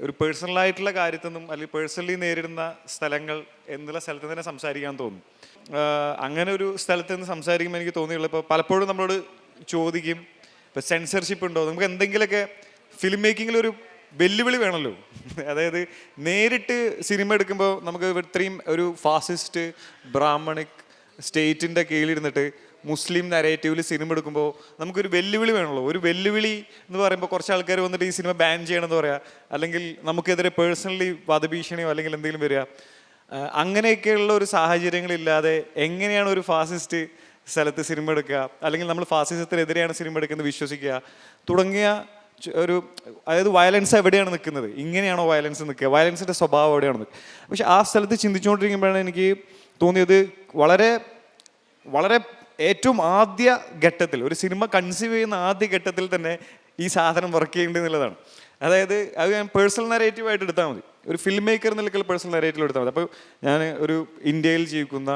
ഒരു പേഴ്സണലായിട്ടുള്ള കാര്യത്തിൽ നിന്നും അല്ലെങ്കിൽ പേഴ്സണലി നേരിടുന്ന സ്ഥലങ്ങൾ എന്നുള്ള സ്ഥലത്ത് തന്നെ സംസാരിക്കാൻ തോന്നും. അങ്ങനെ ഒരു സ്ഥലത്ത് നിന്ന് സംസാരിക്കുമ്പോൾ എനിക്ക് തോന്നിയുള്ളൂ, ഇപ്പോൾ പലപ്പോഴും നമ്മളോട് ചോദിക്കും ഇപ്പോൾ സെൻസർഷിപ്പ് ഉണ്ടോ, നമുക്ക് എന്തെങ്കിലുമൊക്കെ ഫിലിം മേക്കിങ്ങിലൊരു വെല്ലുവിളി വേണമല്ലോ. അതായത് നേരിട്ട് സിനിമ എടുക്കുമ്പോൾ നമുക്ക് ഇത്രയും ഒരു ഫാസിസ്റ്റ് ബ്രാഹ്മണിക് സ്റ്റേറ്റിൻ്റെ കീഴിലിരുന്നിട്ട് മുസ്ലിം നരേറ്റീവിൽ സിനിമ എടുക്കുമ്പോൾ നമുക്കൊരു വെല്ലുവിളി വേണമല്ലോ. ഒരു വെല്ലുവിളി എന്ന് പറയുമ്പോൾ കുറച്ച് ആൾക്കാർ വന്നിട്ട് ഈ സിനിമ ബാൻ ചെയ്യണമെന്ന് പറയാം, അല്ലെങ്കിൽ നമുക്കെതിരെ പേഴ്സണലി വധഭീഷണിയോ അല്ലെങ്കിൽ എന്തെങ്കിലും വരിക. അങ്ങനെയൊക്കെയുള്ള ഒരു സാഹചര്യങ്ങളില്ലാതെ എങ്ങനെയാണ് ഒരു ഫാസിസ്റ്റ് സ്ഥലത്ത് സിനിമ എടുക്കുക, അല്ലെങ്കിൽ നമ്മൾ ഫാസിസത്തിനെതിരെയാണ് സിനിമ എടുക്കുന്നത് വിശ്വസിക്കുക തുടങ്ങിയ ഒരു, അതായത് വയലൻസ് എവിടെയാണ് നിൽക്കുന്നത്, ഇങ്ങനെയാണോ വയലൻസ് നിൽക്കുക, വയലൻസിൻ്റെ സ്വഭാവം എവിടെയാണ് നിൽക്കുക. പക്ഷെ ആ സ്ഥലത്ത് ചിന്തിച്ചുകൊണ്ടിരിക്കുമ്പോഴാണ് എനിക്ക് തോന്നിയത് വളരെ വളരെ ഏറ്റവും ആദ്യ ഘട്ടത്തിൽ, ഒരു സിനിമ കൺസീവ് ചെയ്യുന്ന ആദ്യ ഘട്ടത്തിൽ തന്നെ ഈ സാധനം വർക്ക് ചെയ്യേണ്ടത് എന്നുള്ളതാണ്. അതായത് അത് ഞാൻ പേഴ്സണൽ നരേറ്റീവായിട്ട് എടുത്താൽ മതി, ഒരു ഫിലിം മേക്കർ എന്നുള്ള പേഴ്സണൽ നരേറ്റീവ് എടുത്താൽ മതി. അപ്പോൾ ഞാൻ ഒരു ഇന്ത്യയിൽ ജീവിക്കുന്ന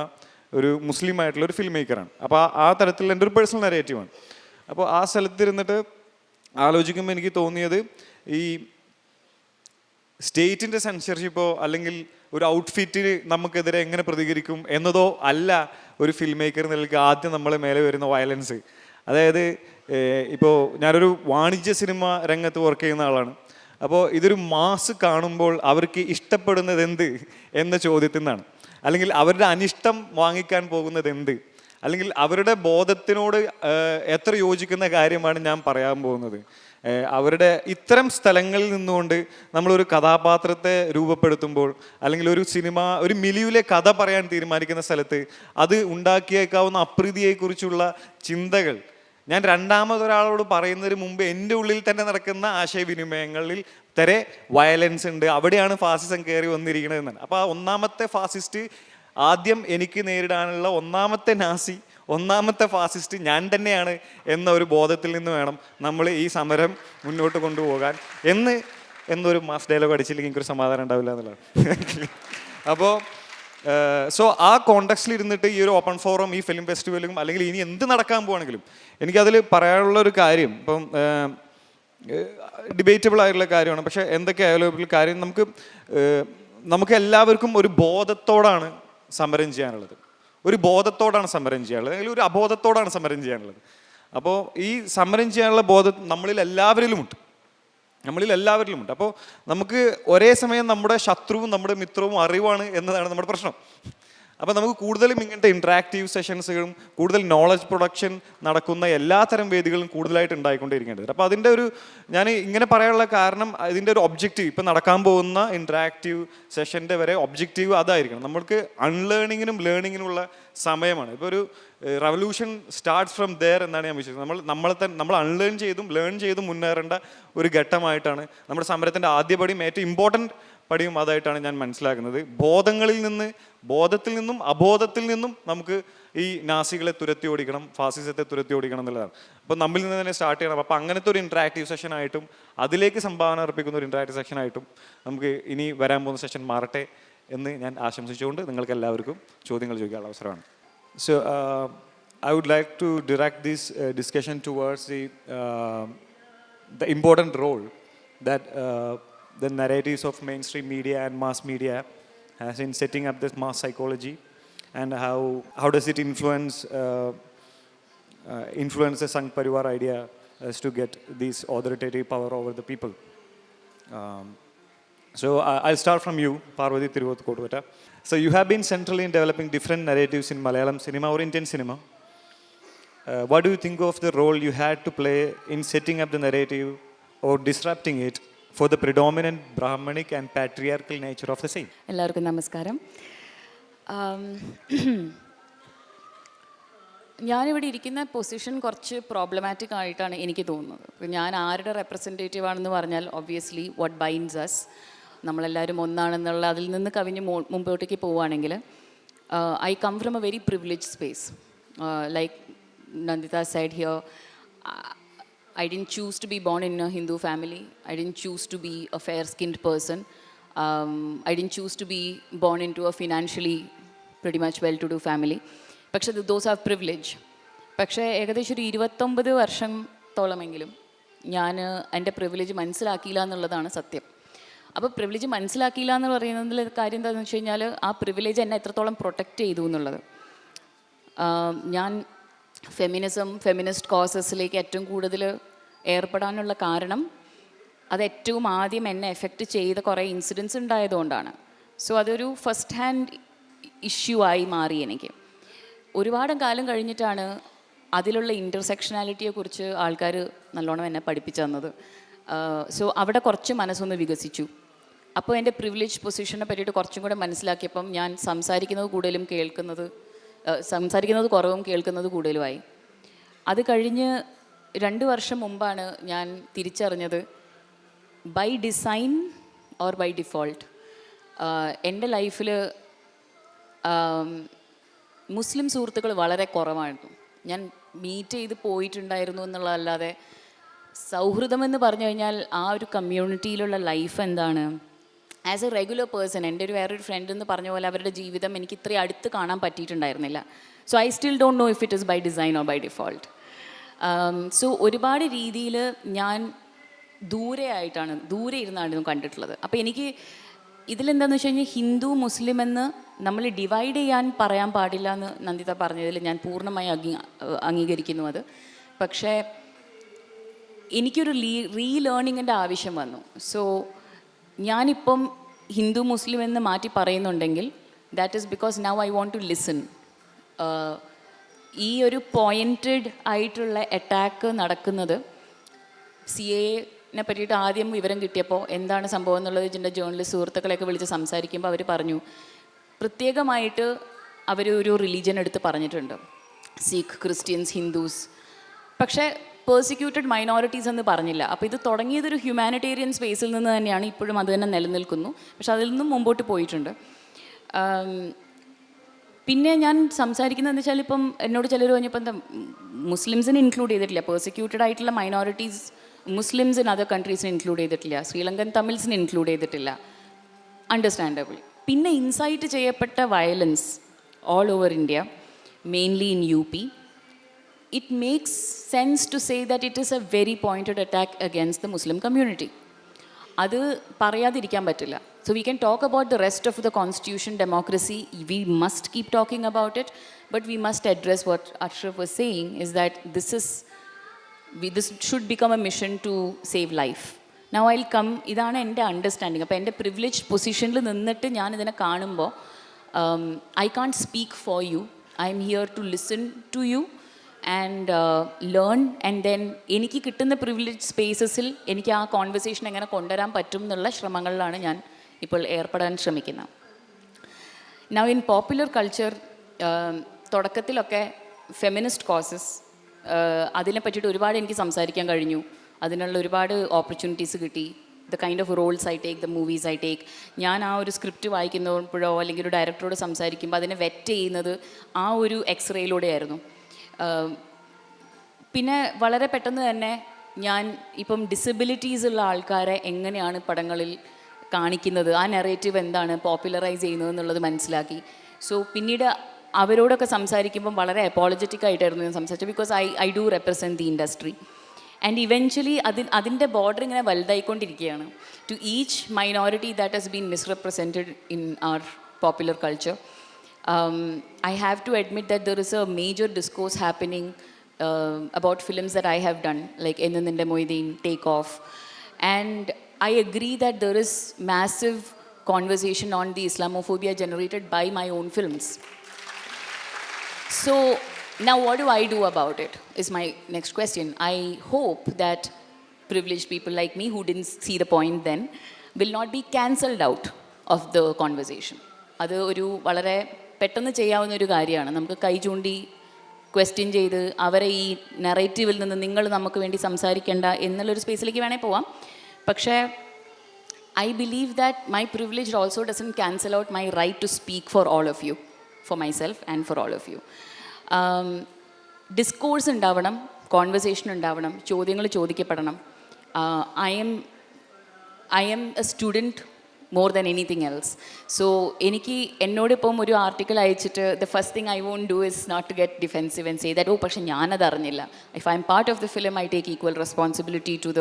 ഒരു മുസ്ലിം ആയിട്ടുള്ള ഒരു ഫിലിം മേക്കറാണ്. അപ്പോൾ ആ തരത്തിൽ എൻ്റെ ഒരു പേഴ്സണൽ നരേറ്റീവാണ്. അപ്പോൾ ആ സ്ഥലത്തിരുന്നിട്ട് ആലോചിക്കുമ്പോൾ എനിക്ക് തോന്നിയത് ഈ സ്റ്റേറ്റിൻ്റെ സെൻസർഷിപ്പോ അല്ലെങ്കിൽ ഒരു ഔട്ട്ഫിറ്റിന് നമുക്കെതിരെ എങ്ങനെ പ്രതികരിക്കും എന്നതോ അല്ല ഒരു ഫിലിം മേക്കർ നിലയ്ക്ക് ആദ്യം നമ്മളെ മേലെ വരുന്ന വയലൻസ്. അതായത് ഇപ്പോൾ ഞാനൊരു വാണിജ്യ സിനിമ രംഗത്ത് വർക്ക് ചെയ്യുന്ന ആളാണ്. അപ്പോൾ ഇതൊരു മാസ് കാണുമ്പോൾ അവർക്ക് ഇഷ്ടപ്പെടുന്നത് എന്ത് എന്ന ചോദ്യത്തിൽ നിന്നാണ്, അല്ലെങ്കിൽ അവരുടെ അനിഷ്ടം വാങ്ങിക്കാൻ പോകുന്നത് എന്ത്, അല്ലെങ്കിൽ അവരുടെ ബോധത്തിനോട് എത്ര യോജിക്കുന്ന കാര്യമാണ് ഞാൻ പറയാൻ പോകുന്നത്. അവരുടെ ഇത്തരം സ്ഥലങ്ങളിൽ നിന്നുകൊണ്ട് നമ്മളൊരു കഥാപാത്രത്തെ രൂപപ്പെടുത്തുമ്പോൾ, അല്ലെങ്കിൽ ഒരു സിനിമ ഒരു മിലിയിലെ കഥ പറയാൻ തീരുമാനിക്കുന്ന സ്ഥലത്ത് അത് ഉണ്ടാക്കിയേക്കാവുന്ന അപ്രീതിയെക്കുറിച്ചുള്ള ചിന്തകൾ ഞാൻ രണ്ടാമതൊരാളോട് പറയുന്നതിന് മുമ്പ് എൻ്റെ ഉള്ളിൽ തന്നെ നടക്കുന്ന ആശയവിനിമയങ്ങളിൽ തരെ വയലൻസ് ഉണ്ട്, അവിടെയാണ് ഫാസിസം കയറി വന്നിരിക്കണതെന്നാണ്. അപ്പോൾ ആ ഒന്നാമത്തെ ഫാസിസ്റ്റ്, ആദ്യം എനിക്ക് നേരിടാനുള്ള ഒന്നാമത്തെ നാസി, ഒന്നാമത്തെ ഫാസിസ്റ്റ് ഞാൻ തന്നെയാണ് എന്ന ഒരു ബോധത്തിൽ നിന്ന് വേണം നമ്മൾ ഈ സമരം മുന്നോട്ട് കൊണ്ടുപോകാൻ എന്നൊരു മാസ് ഡയലോഗ് അടിച്ചില്ലെങ്കിൽ എനിക്കൊരു സമാധാനം ഉണ്ടാവില്ല എന്നുള്ളതാണ്. അപ്പോൾ ആ കോണ്ടെക്സ്റ്റിൽ ഇരുന്നിട്ട് ഈ ഒരു ഓപ്പൺ ഫോറം, ഈ ഫിലിം ഫെസ്റ്റിവലും അല്ലെങ്കിൽ ഇനി എന്ത് നടക്കാൻ പോവാണെങ്കിലും എനിക്കതിൽ പറയാനുള്ള ഒരു കാര്യം, ഇപ്പം ഡിബേറ്റബിൾ ആയിട്ടുള്ള കാര്യമാണ്, പക്ഷേ എന്തൊക്കെയായാലും കാര്യം നമുക്ക് എല്ലാവർക്കും ഒരു ബോധത്തോടാണ് സമരം ചെയ്യാനുള്ളത്, ഒരു ബോധത്തോടാണ് സമരം ചെയ്യാനുള്ളത്, അല്ലെങ്കിൽ ഒരു അബോധത്തോടാണ് സമരം ചെയ്യാനുള്ളത്. അപ്പോൾ ഈ സമരം ചെയ്യാനുള്ള ബോധം നമ്മളിൽ എല്ലാവരിലുമുണ്ട്. അപ്പോൾ നമുക്ക് ഒരേ സമയം നമ്മുടെ ശത്രുവും നമ്മുടെ മിത്രവും അറിവാണ് എന്നതാണ് നമ്മുടെ പ്രശ്നം. അപ്പോൾ നമുക്ക് കൂടുതലും ഇങ്ങനത്തെ ഇൻട്രാക്റ്റീവ് സെഷൻസുകളും കൂടുതൽ നോളജ് പ്രൊഡക്ഷൻ നടക്കുന്ന എല്ലാത്തരം വേദികളും കൂടുതലായിട്ട് ഉണ്ടായിക്കൊണ്ടിരിക്കേണ്ടത്. അപ്പോൾ അതിൻ്റെ ഒരു, ഞാൻ ഇങ്ങനെ പറയാനുള്ള കാരണം, ഇതിൻ്റെ ഒരു ഒബ്ജക്റ്റീവ്, ഇപ്പം നടക്കാൻ പോകുന്ന ഇൻട്രാക്റ്റീവ് സെഷൻ്റെ വരെ ഒബ്ജക്റ്റീവ് അതായിരിക്കണം. നമ്മൾക്ക് അൺലേണിങ്ങിനും ലേണിങ്ങിനുമുള്ള സമയമാണ്. ഇപ്പോൾ ഒരു റവല്യൂഷൻ സ്റ്റാർട്ട്സ് ഫ്രം ദെയർ എന്നാണ് ഞാൻ വിശ്വസിക്കുന്നത്. നമ്മൾ അൺലേൺ ചെയ്തും ലേൺ ചെയ്തും മുന്നേറേണ്ട ഒരു ഘട്ടമായിട്ടാണ് നമ്മുടെ സമരത്തിൻ്റെ ആദ്യപടിയും ഏറ്റവും ഇമ്പോർട്ടൻറ്റ് പടിയും അതായിട്ടാണ് ഞാൻ മനസ്സിലാക്കുന്നത്. ബോധത്തിൽ നിന്നും അബോധത്തിൽ നിന്നും നമുക്ക് ഈ നാസികളെ തുരത്തി ഓടിക്കണം, ഫാസിസത്തെ തുരത്തി ഓടിക്കണം എന്നുള്ളതാണ്. അപ്പോൾ നമ്മിൽ നിന്ന് തന്നെ സ്റ്റാർട്ട് ചെയ്യണം. അപ്പോൾ അങ്ങനത്തെ ഒരു ഇൻട്രാക്റ്റീവ് സെഷനായിട്ടും അതിലേക്ക് സംഭാവന അർപ്പിക്കുന്ന ഒരു ഇൻട്രാക്റ്റീവ് സെഷനായിട്ടും നമുക്ക് ഇനി വരാൻ പോകുന്ന സെഷൻ മാറട്ടെ എന്ന് ഞാൻ ആശംസിച്ചുകൊണ്ട് നിങ്ങൾക്ക് എല്ലാവർക്കും ചോദ്യങ്ങൾ ചോദിക്കാനുള്ള അവസരമാണ്. So I would like to direct this discussion towards the important role that the narratives of mainstream media and mass media has in setting up this mass psychology, and how does it influence the Sangh Parivar idea as to get this authoritative power over the people. So I'll start from you, Parvathy Thiruvothu. So you have been central in developing different narratives in Malayalam cinema or Indian cinema. What do you think of the role you had to play in setting up the narrative or disrupting it for the predominant Brahmanic and patriarchal nature of the same? എല്ലാവർക്കും നമസ്കാരം. ഞാനിവിടെ ഇരിക്കുന്ന position കുറച്ച് problematic ആയിട്ടാണ് എനിക്ക് തോന്നുന്നത്. ഞാൻ ആരുടെ റെപ്രസെൻറ്റേറ്റീവ് ആണെന്ന് പറഞ്ഞാൽ ഒബ്വിയസ്ലി വാട്ട് ബൈൻഡ്സ് അസ്, നമ്മളെല്ലാവരും ഒന്നാണെന്നുള്ള അതിൽ നിന്ന് കവിഞ്ഞ് മുമ്പോട്ടേക്ക് പോവുകയാണെങ്കിൽ I come from a very privilege space. Like Nandita said here, I didn't choose to be born in a Hindu family. I didn't choose to be a fair-skinned person. I didn't choose to be born into a financially pretty much well-to-do family. പക്ഷേ those are privilege. പക്ഷേ ഏകദേശം ഒരു 29 വർഷത്തോളമെങ്കിലും ഞാൻ എൻ്റെ privilege മനസ്സിലാക്കിയില്ല എന്നുള്ളതാണ് സത്യം. അപ്പോൾ privilege മനസ്സിലാക്കിയില്ല എന്ന് പറയുന്നതിൽ കാര്യം എന്താണെന്ന് വെച്ച് കഴിഞ്ഞാൽ ആ പ്രിവിലേജ് എന്നെ എത്രത്തോളം പ്രൊട്ടക്റ്റ് ചെയ്തു എന്നുള്ളത്. ഞാൻ ഫെമിനിസ്റ്റ് കോസസിലേക്ക് ഏറ്റവും കൂടുതൽ ഏർപ്പെടാനുള്ള കാരണം അത് ഏറ്റവും ആദ്യം എന്നെ എഫക്റ്റ് ചെയ്ത കുറേ ഇൻസിഡൻസ് ഉണ്ടായതുകൊണ്ടാണ്. സോ അതൊരു ഫസ്റ്റ് ഹാൻഡ് ഇഷ്യൂ ആയി മാറി എനിക്ക്. ഒരുപാട് കാലം കഴിഞ്ഞിട്ടാണ് അതിലുള്ള ഇൻ്റർസെക്ഷനാലിറ്റിയെക്കുറിച്ച് ആൾക്കാർ നല്ലോണം എന്നെ പഠിപ്പിച്ചു തന്നത്. സോ അവിടെ കുറച്ച് മനസ്സൊന്ന് വികസിച്ചു. അപ്പോൾ എൻ്റെ പ്രിവിലേജ് പൊസിഷനെ പറ്റിയിട്ട് കുറച്ചും കൂടെ മനസ്സിലാക്കിയപ്പം ഞാൻ സംസാരിക്കുന്നത് കുറവും കേൾക്കുന്നത് കൂടുതലുമായി. അത് കഴിഞ്ഞ് 2 വർഷം മുമ്പാണ് ഞാൻ തിരിച്ചറിഞ്ഞത് by design or by default എൻ്റെ ലൈഫിൽ മുസ്ലിം സുഹൃത്തുക്കൾ വളരെ കുറവായിരുന്നു. ഞാൻ മീറ്റ് ചെയ്ത് പോയിട്ടുണ്ടായിരുന്നു എന്നുള്ളതല്ലാതെ സൗഹൃദമെന്ന് പറഞ്ഞു കഴിഞ്ഞാൽ ആ ഒരു കമ്മ്യൂണിറ്റിയിലുള്ള ലൈഫ് എന്താണ്, ആസ് എ റെഗുലർ പേഴ്സൺ എൻ്റെ വേറൊരു ഫ്രണ്ട് എന്ന് പറഞ്ഞ പോലെ അവരുടെ ജീവിതം എനിക്ക് ഇത്രയും അടുത്ത് കാണാൻ പറ്റിയിട്ടുണ്ടായിരുന്നില്ല. So I still don't know if it is by design or by default. So ഒരുപാട് രീതിയിൽ ഞാൻ ദൂരെ ഇരുന്നാണ് കണ്ടിട്ടുള്ളത്. അപ്പോൾ എനിക്ക് ഇതിലെന്താണെന്ന് വെച്ച് കഴിഞ്ഞാൽ ഹിന്ദു മുസ്ലിം എന്ന് നമ്മൾ ഡിവൈഡ് പറയാൻ പാടില്ല എന്ന് നന്ദിത പറഞ്ഞതിൽ ഞാൻ പൂർണ്ണമായി അംഗീകരിക്കുന്നു അത്. പക്ഷേ എനിക്കൊരു റീലേണിങ്ങിൻ്റെ ആവശ്യം വന്നു. സോ ഞാനിപ്പം ഹിന്ദു മുസ്ലിം എന്ന് മാറ്റി പറയുന്നുണ്ടെങ്കിൽ that is because now I want to listen. ഈ ഒരു പോയിൻറ്റഡ് ആയിട്ടുള്ള അറ്റാക്ക് നടക്കുന്നത് CAA പറ്റിയിട്ട് ആദ്യം വിവരം കിട്ടിയപ്പോൾ എന്താണ് സംഭവം എന്നുള്ളത് ഇതിൻ്റെ ജേർണലിസ്റ്റ് സുഹൃത്തുക്കളെയൊക്കെ വിളിച്ച് സംസാരിക്കുമ്പോൾ അവർ പറഞ്ഞു, പ്രത്യേകമായിട്ട് അവർ ഒരു റിലീജിയൻ എടുത്ത് പറഞ്ഞിട്ടുണ്ട്, സിഖ്, ക്രിസ്ത്യൻസ്, ഹിന്ദുസ്, പക്ഷേ പേഴ്സിക്യൂട്ടഡ് മൈനോറിറ്റീസ് എന്ന് പറഞ്ഞില്ല. അപ്പോൾ ഇത് തുടങ്ങിയതൊരു ഹ്യൂമാനിറ്റേറിയൻ സ്പേസിൽ നിന്ന് തന്നെയാണ്, ഇപ്പോഴും അത് തന്നെ നിലനിൽക്കുന്നു. പക്ഷെ അതിൽ നിന്നും മുമ്പോട്ട് പോയിട്ടുണ്ട്. പിന്നെ ഞാൻ സംസാരിക്കുന്നതെന്ന് വെച്ചാൽ ഇപ്പം എന്നോട് ചിലർ പറഞ്ഞപ്പോൾ എന്താ മുസ്ലിംസിനെ ഇൻക്ലൂഡ് ചെയ്തിട്ടില്ല, പേഴ്സിക്യൂട്ടഡ് ആയിട്ടുള്ള മൈനോറിറ്റീസ് മുസ്ലിംസ് ഇൻ അതർ കൺട്രീസിനെ ഇൻക്ലൂഡ് ചെയ്തിട്ടില്ല, ശ്രീലങ്കൻ തമിഴ്സിനെ ഇൻക്ലൂഡ് ചെയ്തിട്ടില്ല. അണ്ടർസ്റ്റാൻഡബിൾ. പിന്നെ ഇൻസൈറ്റ് ചെയ്യപ്പെട്ട violence all over India, mainly in UP, it makes sense to say that it is a very pointed attack against the Muslim community. അത് പറയാതിരിക്കാൻ പറ്റില്ല. So we can talk about the rest of the constitution, democracy, we must keep talking about it, but we must address what Ashraf was saying, is that this should become a mission to save life. Now I'll come, ഇതാണ് എൻ്റെ understanding. അപ്പോൾ എൻ്റെ privilege പൊസിഷനിൽ നിന്നിട്ട് ഞാൻ ഇതിനെ കാണുമ്പോൾ I can't speak for you, I'm here to listen to you and learn, and then എനിക്ക് കിട്ടുന്ന പ്രിവിലേജ് സ്പേസസിൽ എനിക്ക് ആ കോൺവെർസേഷൻ എങ്ങനെ കൊണ്ടുവരാൻ പറ്റും എന്നുള്ള ശ്രമങ്ങളിലാണ് ഞാൻ ഇപ്പോൾ ഏർപ്പെടാൻ ശ്രമിക്കുന്നത്. നൗ ഇൻ പോപ്പുലർ കൾച്ചർ തുടക്കത്തിലൊക്കെ ഫെമിനിസ്റ്റ് കോസസ് അതിനെ പറ്റിയിട്ട് ഒരുപാട് എനിക്ക് സംസാരിക്കാൻ കഴിഞ്ഞു. അതിനുള്ള ഒരുപാട് ഓപ്പർച്യൂണിറ്റീസ് കിട്ടി. The kind of Rolls I take, the movies I take. ഞാൻ ആ ഒരു സ്ക്രിപ്റ്റ് വായിക്കുമ്പോഴോ അല്ലെങ്കിൽ ഒരു ഡയറക്ടറോട് സംസാരിക്കുമ്പോൾ അതിനെ വെറ്റ് ചെയ്യുന്നത് ആ ഒരു എക്സ്റേയിലൂടെ ആയിരുന്നു. പിന്നെ വളരെ പെട്ടെന്ന് തന്നെ ഞാൻ ഇപ്പം ഡിസബിലിറ്റീസ് ഉള്ള ആൾക്കാരെ എങ്ങനെയാണ് പടങ്ങളിൽ കാണിക്കുന്നത്, ആ നെറേറ്റീവ് എന്താണ് പോപ്പുലറൈസ് ചെയ്യുന്നത് എന്നുള്ളത് മനസ്സിലാക്കി. സോ പിന്നീട് അവരോടൊക്കെ സംസാരിക്കുമ്പം വളരെ അപ്പോളജറ്റിക് ആയിട്ടായിരുന്നു ഞാൻ സംസാരിച്ചത്, because I do represent the industry. And eventually അതിൻ്റെ ബോർഡർ ഇങ്ങനെ വലുതായിക്കൊണ്ടിരിക്കുകയാണ്. To each minority that has been misrepresented in our popular culture, I have to admit that there is a major discourse happening about films that I have done, like Enninde Moideen, Take Off, and I agree that there is massive conversation on the Islamophobia generated by my own films. So now what do I do about it is my next question. I hope that privileged people like me who didn't see the point then will not be cancelled out of the conversation. അത് ഒരു വളരെ പെട്ടെന്ന് ചെയ്യാവുന്ന ഒരു കാര്യമാണ്. നമുക്ക് കൈ ചൂണ്ടി ക്വസ്റ്റ്യൻ ചെയ്ത് അവരെ ഈ നെറേറ്റീവിൽ നിന്ന് നിങ്ങൾ നമുക്ക് വേണ്ടി സംസാരിക്കേണ്ട എന്നുള്ളൊരു സ്പേസിലേക്ക് വേണേൽ പോവാം. പക്ഷേ I believe that my privilege also doesn't cancel out my right to speak for all of you, for myself and for all of you. Discourse ഉണ്ടാവണം, കോൺവെർസേഷൻ ഉണ്ടാവണം, ചോദ്യങ്ങൾ ചോദിക്കപ്പെടണം. I'm a student more than anything else. So എന്നോടിപ്പം ഒരു article അയച്ചിട്ട് the first thing I won't do is not to get defensive and say that പക്ഷെ ഞാനത് അറിഞ്ഞില്ല. If I'm part of the film, I take equal responsibility to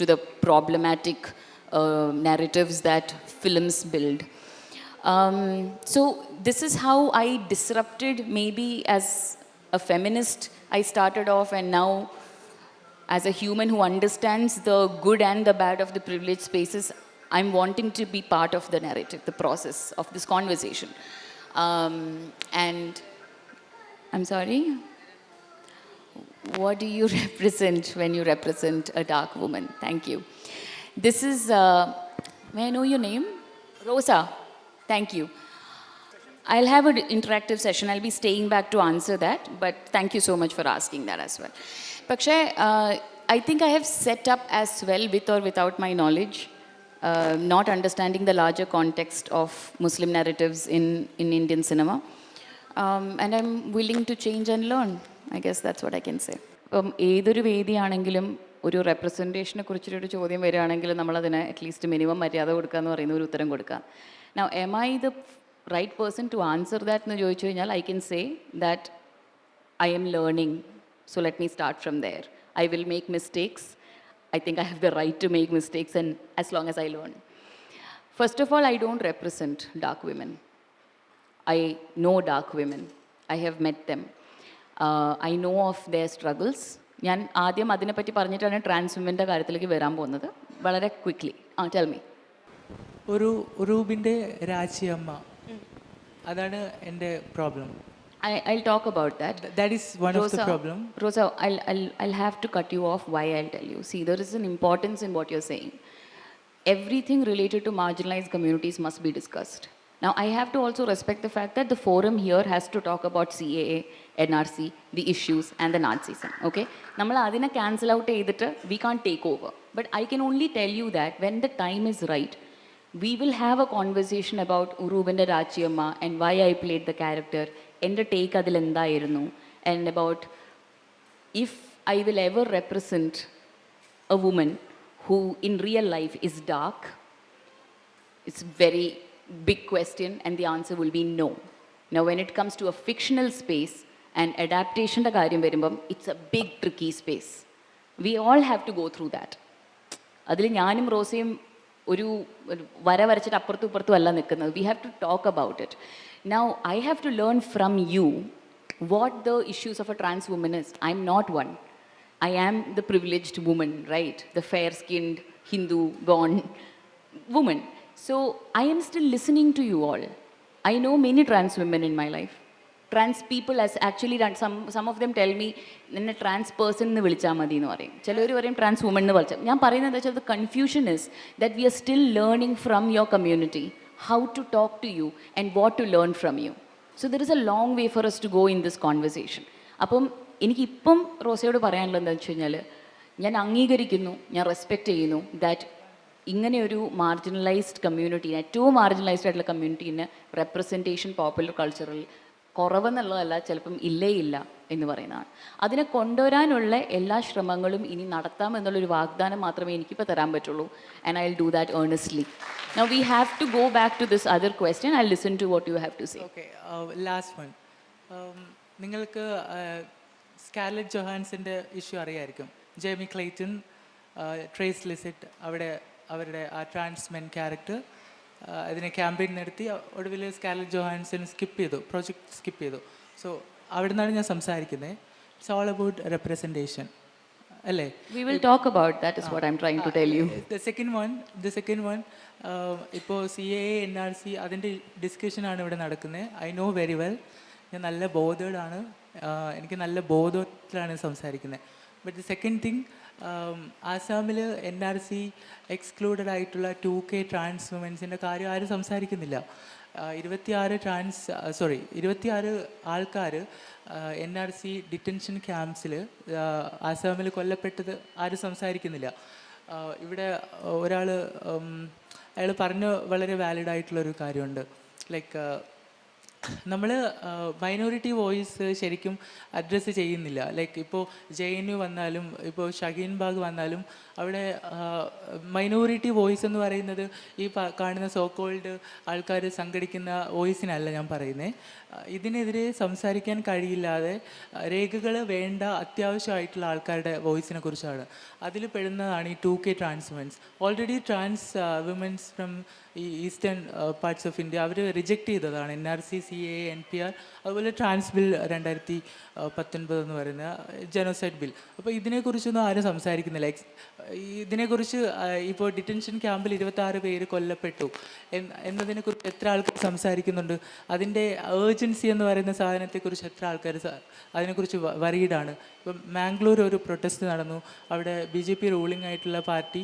the problematic narratives that films build. So this is how I disrupted. Maybe as a feminist I started off, and now as a human who understands the good and the bad of the privileged spaces, I'm wanting to be part of the narrative, the process of this conversation. And I'm sorry, what do you represent when you represent a dark woman? Thank you. This is, may I know your name? Rosa. Thank you. I'll have an interactive session. I'll be staying back to answer that, but thank you so much for asking that as well. പക്ഷേ I think I have set up as well, with or without my knowledge, not understanding the larger context of Muslim narratives in Indian cinema. And I'm willing to change and learn. I guess that's what I can say. ഏതൊരു വേദിയാണെങ്കിലും ഒരു റെപ്രസെൻറ്റേഷനെ കുറിച്ചൊരു ചോദ്യം വരികയാണെങ്കിൽ നമ്മളതിന് at least minimum മര്യാദ കൊടുക്കുക എന്ന് പറയുന്ന ഒരു ഉത്തരം കൊടുക്കുക. Now, am I the right person to answer that എന്ന് ചോദിച്ചു കഴിഞ്ഞാൽ I can say that I am learning. So let me start from there. I will make mistakes. I think I have the right to make mistakes, and as long as I learn. First of all, I don't represent dark women. I know dark women. I have met them. I know of their struggles. ഞാൻ ആദ്യം അതിനെപ്പറ്റി പറഞ്ഞിട്ടാണ് trans വിമൻ്റെ കാര്യത്തിലേക്ക് വരാൻ പോകുന്നത്. വളരെ quickly tell me. ഒരു ഉറൂബിൻ്റെ രാജിയമ്മ, അതാണ് എൻ്റെ problem. I'll talk about that. That is one of the problem. Rosa, I'll have to cut you off. Why? I'll tell you. See, there is an importance in what you're saying. Everything related to marginalized communities must be discussed. Now, I have to also respect the fact that the forum here has to talk about CAA, NRC, the issues, and the Nazism. Okay? നമ്മൾ അതിനെ cancel out ചെയ്തിട്ട് we can't take over. But I can only tell you that when the time is right, we will have a conversation about Urubinte Rachiyamma and why I played the character, എൻ്റെ take അതിലെന്തായിരുന്നു, and about if I will ever represent a woman who in real life is dark. It's a very big question, and the answer will be no. Now, when it comes to a fictional space and adaptationൻ്റെ കാര്യം വരുമ്പം, it's a big tricky space. We all have to go through that. അതിൽ ഞാനും റോസയും ഒരു വര വരച്ചിട്ട് അപ്പുറത്തും ഇപ്പുറത്തും അല്ല നിൽക്കുന്നത്. We have to talk about it. Now, I have to learn from you what the issues of a trans woman is. I'm not one. I am the privileged woman, right? The fair-skinned, Hindu-born woman. So, I am still listening to you all. I know many trans women in my life. Trans people has actually done, some of them tell me, നിന്നെ trans person എന്ന് വിളിച്ചാൽ മതി എന്ന് പറയും. ചിലവർ പറയും trans woman എന്ന് വിളിച്ചാൽ. ഞാൻ പറയുന്നത് എന്താ വെച്ചാൽ the confusion is that we are still learning from your community how to talk to you and what to learn from you. So there is a long way for us to go in this conversation. അപ്പം എനിക്കിപ്പം റോസയോട് പറയാനുള്ളത് എന്താണെന്ന് വെച്ച് കഴിഞ്ഞാൽ, ഞാൻ അംഗീകരിക്കുന്നു, ഞാൻ respect ചെയ്യുന്നു ദാറ്റ് ഇങ്ങനെയൊരു മാർജിനലൈസ്ഡ് കമ്മ്യൂണിറ്റി, ഏറ്റവും മാർജിനലൈസ്ഡ് ആയിട്ടുള്ള കമ്മ്യൂണിറ്റീനെ റെപ്രസെൻറ്റേഷൻ പോപ്പുലർ കൾച്ചറിൽ കുറവെന്നുള്ളതല്ല, ചിലപ്പം ഇല്ലേ ഇല്ല എന്ന് പറയുന്നതാണ്. അതിനെ കൊണ്ടുവരാനുള്ള എല്ലാ ശ്രമങ്ങളും ഇനി നടത്താമെന്നുള്ളൊരു വാഗ്ദാനം മാത്രമേ എനിക്കിപ്പോൾ തരാൻ പറ്റുള്ളൂ. And I will do that earnestly. Now we have to go back to this other question. I'll listen to what you have to say. Okay, last one. നിങ്ങൾക്ക് സ്കാർലെറ്റ് ജൊഹാൻസിൻ്റെ ഇഷ്യൂ അറിയായിരിക്കും. ജെയ്മി ക്ലെയ്റ്റൺ, ട്രേസ് ലിസിറ്റ്, അവരുടെ ആ ട്രാൻസ്മെൻ character അതിനെ campaign നടത്തി ഒടുവിൽ Scarlett Johannsen project skip ചെയ്തു. So അവിടെ നിന്നാണ് ഞാൻ സംസാരിക്കുന്നത്. ഇറ്റ്സ് ഓൾ അബൌട്ട് റെപ്രസെൻറ്റേഷൻ, അല്ലേ? We will talk about that is what I'm trying to tell you. The second one ഇപ്പോൾ CAA NRC അതിൻ്റെ ഡിസ്കഷനാണ് ഇവിടെ നടക്കുന്നത്. I know very well. ഞാൻ നല്ല ബോധേഡാണ്, എനിക്ക് നല്ല ബോധത്തിലാണ് സംസാരിക്കുന്നത്. ബട്ട് ദി സെക്കൻഡ് തിങ്, ആസാമിൽ NRC എക്സ്ക്ലൂഡഡ് ആയിട്ടുള്ള 2K ട്രാൻസ് വുമൻസിൻ്റെ കാര്യം ആരും സംസാരിക്കുന്നില്ല. 26 ആൾക്കാർ NRC ഡിറ്റൻഷൻ ക്യാമ്പ്സിൽ ആസാമിൽ കൊല്ലപ്പെട്ടത് ആരും സംസാരിക്കുന്നില്ല. ഇവിടെ ഒരാൾ അയാൾ പറഞ്ഞ വളരെ വാലിഡ് ആയിട്ടുള്ളൊരു കാര്യമുണ്ട്. ലൈക്ക് നമ്മൾ മൈനോറിറ്റി വോയിസ് ശരിക്കും അഡ്രസ്സ് ചെയ്യുന്നില്ല. ലൈക്ക് ഇപ്പോൾ JNU വന്നാലും ഇപ്പോൾ ഷഹീൻ ബാഗ് വന്നാലും അവിടെ മൈനോറിറ്റി വോയിസ് എന്ന് പറയുന്നത് ഈ കാണുന്ന സോക്കോൾഡ് ആൾക്കാർ സംഘടിക്കുന്ന വോയിസിനല്ല ഞാൻ പറയുന്നത്. ഇതിനെതിരെ സംസാരിക്കാൻ കഴിയില്ലാതെ രേഖകൾ വേണ്ട അത്യാവശ്യമായിട്ടുള്ള ആൾക്കാരുടെ വോയിസിനെ കുറിച്ചാണ്. അതിൽ പെടുന്നതാണ് ഈ 2K trans mens. Already trans womens from ഈ ഈസ്റ്റേൺ പാർട്സ് ഓഫ് ഇന്ത്യ അവർ റിജക്റ്റ് ചെയ്തതാണ് NRC, CAA, NPR, അതുപോലെ ട്രാൻസ് ബിൽ 2019 എന്ന് പറയുന്ന ജനോസൈഡ് ബിൽ. അപ്പോൾ ഇതിനെക്കുറിച്ചൊന്നും ആരും സംസാരിക്കുന്നില്ല. ഇതിനെക്കുറിച്ച് ഇപ്പോൾ ഡിറ്റൻഷൻ ക്യാമ്പിൽ 26 പേര് കൊല്ലപ്പെട്ടു എന്നതിനെക്കുറിച്ച് എത്ര ആൾക്കാർ സംസാരിക്കുന്നുണ്ട്? അതിൻ്റെ ഏർജൻസി എന്ന് പറയുന്ന സാധനത്തെക്കുറിച്ച് എത്ര ആൾക്കാർ അതിനെക്കുറിച്ച് വറീഡാണ്? ഇപ്പം മാംഗ്ലൂർ ഒരു പ്രൊട്ടസ്റ്റ് നടന്നു. അവിടെ BJP റൂളിംഗ് ആയിട്ടുള്ള പാർട്ടി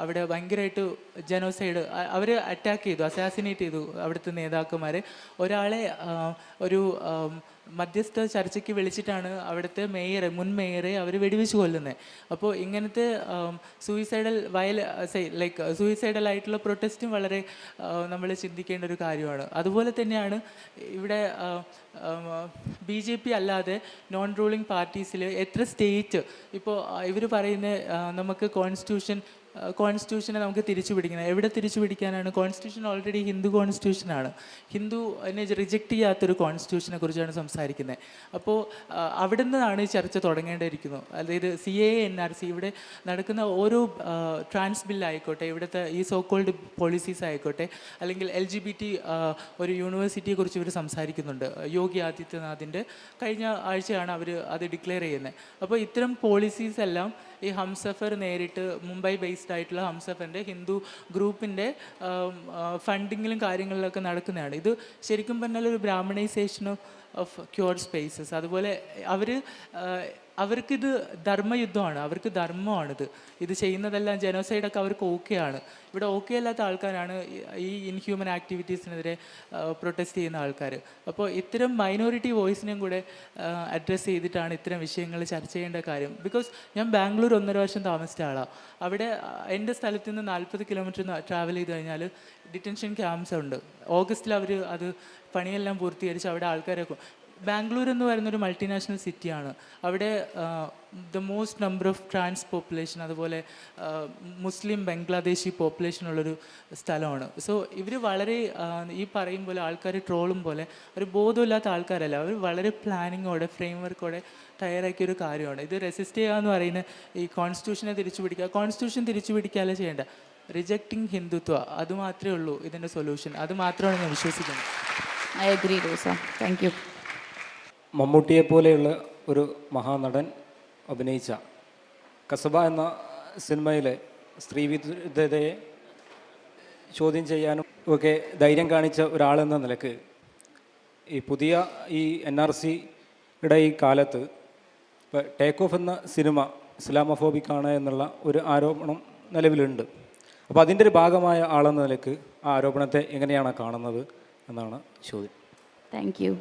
അവിടെ ഭയങ്കരമായിട്ട് ജനോസൈഡ് അവർ അറ്റാക്ക് ചെയ്തു, അസാസിനേറ്റ് ചെയ്തു അവിടുത്തെ നേതാക്കന്മാരെ. ഒരാളെ ഒരു മധ്യസ്ഥ ചർച്ചയ്ക്ക് വിളിച്ചിട്ടാണ് അവിടുത്തെ മുൻ മേയറെ അവർ വെടിവെച്ച് കൊല്ലുന്നത്. അപ്പോൾ ഇങ്ങനത്തെ സൂയിസൈഡൽ ആയിട്ടുള്ള പ്രൊട്ടസ്റ്റും വളരെ നമ്മൾ ചിന്തിക്കേണ്ട ഒരു കാര്യമാണ്. അതുപോലെ തന്നെയാണ് ഇവിടെ BJP അല്ലാതെ നോൺ റൂളിംഗ് പാർട്ടീസിൽ എത്ര സ്റ്റേറ്റ് ഇപ്പോൾ ഇവർ പറയുന്ന നമുക്ക് കോൺസ്റ്റിറ്റ്യൂഷനെ നമുക്ക് തിരിച്ചു പിടിക്കണം. എവിടെ തിരിച്ചു പിടിക്കാനാണ്? കോൺസ്റ്റിറ്റ്യൂഷൻ ഓൾറെഡി ഹിന്ദു കോൺസ്റ്റിറ്റ്യൂഷനാണ്. ഹിന്ദു എന്നെ റിജക്റ്റ് ചെയ്യാത്തൊരു കോൺസ്റ്റിറ്റ്യൂഷനെ കുറിച്ചാണ് സംസാരിക്കുന്നത്. അപ്പോൾ അവിടെ നിന്നാണ് ഈ ചർച്ച തുടങ്ങേണ്ടിയിരിക്കുന്നു. അതായത് CAA, NRC ഇവിടെ നടക്കുന്ന ഓരോ ട്രാൻസ് ബില്ലായിക്കോട്ടെ, ഇവിടുത്തെ ഈ സോക്കോൾഡ് പോളിസീസ് ആയിക്കോട്ടെ, അല്ലെങ്കിൽ LGBT ഒരു യൂണിവേഴ്സിറ്റിയെക്കുറിച്ച് ഇവർ സംസാരിക്കുന്നുണ്ട്. യോഗി ആദിത്യനാഥിൻ്റെ കഴിഞ്ഞ ആഴ്ചയാണ് അവർ അത് ഡിക്ലെയർ ചെയ്യുന്നത്. അപ്പോൾ ഇത്തരം പോളിസീസ് എല്ലാം ഈ ഹംസഫർ നേരിട്ട് മുംബൈ ബേസ്ഡ് ആയിട്ടുള്ള ഹംസഫറിൻ്റെ ഹിന്ദു ഗ്രൂപ്പിൻ്റെ ഫണ്ടിങ്ങിലും കാര്യങ്ങളിലൊക്കെ നടക്കുന്നതാണ്. ഇത് ശരിക്കും പറഞ്ഞാൽ ഒരു ബ്രാഹ്മണൈസേഷൻ ഓഫ് ക്യൂർ സ്പേസസ്. അതുപോലെ അവർക്കിത് ധർമ്മയുദ്ധമാണ്, അവർക്ക് ധർമ്മമാണിത്. ഇത് ചെയ്യുന്നതെല്ലാം ജനോസൈഡൊക്കെ അവർക്ക് ഓക്കെയാണ്. ഇവിടെ ഓക്കെ അല്ലാത്ത ആൾക്കാരാണ് ഈ ഇൻഹ്യൂമൻ ആക്ടിവിറ്റീസിനെതിരെ പ്രൊട്ടസ്റ്റ് ചെയ്യുന്ന ആൾക്കാർ. അപ്പോൾ ഇത്തരം മൈനോറിറ്റി വോയിസിനെയും കൂടെ അഡ്രസ്സ് ചെയ്തിട്ടാണ് ഇത്തരം വിഷയങ്ങൾ ചർച്ച ചെയ്യേണ്ട കാര്യം. ബിക്കോസ് ഞാൻ ബാംഗ്ലൂർ 1.5 വർഷം താമസിച്ച ആളാണ്. അവിടെ എൻ്റെ സ്ഥലത്ത് നിന്ന് 40 കിലോമീറ്റർ ട്രാവൽ ചെയ്ത് കഴിഞ്ഞാൽ ഡിറ്റൻഷൻ ക്യാമ്പ്സ് ഉണ്ട്. ഓഗസ്റ്റിൽ അവർ അത് പണിയെല്ലാം പൂർത്തീകരിച്ച് അവിടെ ആൾക്കാരെ ബാംഗ്ലൂർ എന്ന് പറയുന്നൊരു മൾട്ടിനാഷണൽ സിറ്റിയാണ്. അവിടെ the most number of trans population, അതുപോലെ മുസ്ലിം ബംഗ്ലാദേശി പോപ്പുലേഷൻ ഉള്ളൊരു സ്ഥലമാണ്. സോ ഇവർ വളരെ ഈ പറയും പോലെ ആൾക്കാർ ട്രോളും പോലെ ഒരു ബോധമില്ലാത്ത ആൾക്കാരല്ല. അവർ വളരെ പ്ലാനിങ്ങോടെ ഫ്രെയിംവർക്കോടെ തയ്യാറാക്കിയൊരു കാര്യമാണ്. ഇത് റെസിസ്റ്റ് ചെയ്യുക എന്ന് പറയുന്നത് ഈ കോൺസ്റ്റിറ്റ്യൂഷനെ തിരിച്ചു പിടിക്കുക. കോൺസ്റ്റിറ്റ്യൂഷൻ തിരിച്ചു പിടിക്കാതെ ചെയ്യേണ്ട, റിജക്റ്റിംഗ് ഹിന്ദുത്വ, അത് മാത്രമേ ഉള്ളൂ ഇതിൻ്റെ സൊല്യൂഷൻ. അത് മാത്രമാണ് ഞാൻ വിശ്വസിക്കുന്നത്. I agree Rosa, thank you. മമ്മൂട്ടിയെ പോലെയുള്ള ഒരു മഹാനടൻ അഭിനയിച്ച കസബ എന്ന സിനിമയിലെ സ്ത്രീവിരുദ്ധതയെ ചോദ്യം ചെയ്യാനും ഒക്കെ ധൈര്യം കാണിച്ച ഒരാളെന്ന നിലക്ക് ഈ പുതിയ ഈ NRCയുടെ ഈ കാലത്ത് ഇപ്പോൾ ടേക്ക് ഓഫ് എന്ന സിനിമ ഇസ്ലാമോഫോബിക്കാണ് എന്നുള്ള ഒരു ആരോപണം നിലവിലുണ്ട്. അപ്പോൾ അതിൻ്റെ ഒരു ഭാഗമായ ആളെന്ന നിലക്ക് ആ ആരോപണത്തെ എങ്ങനെയാണ് കാണുന്നത് എന്നാണ് ചോദ്യം. Thank you.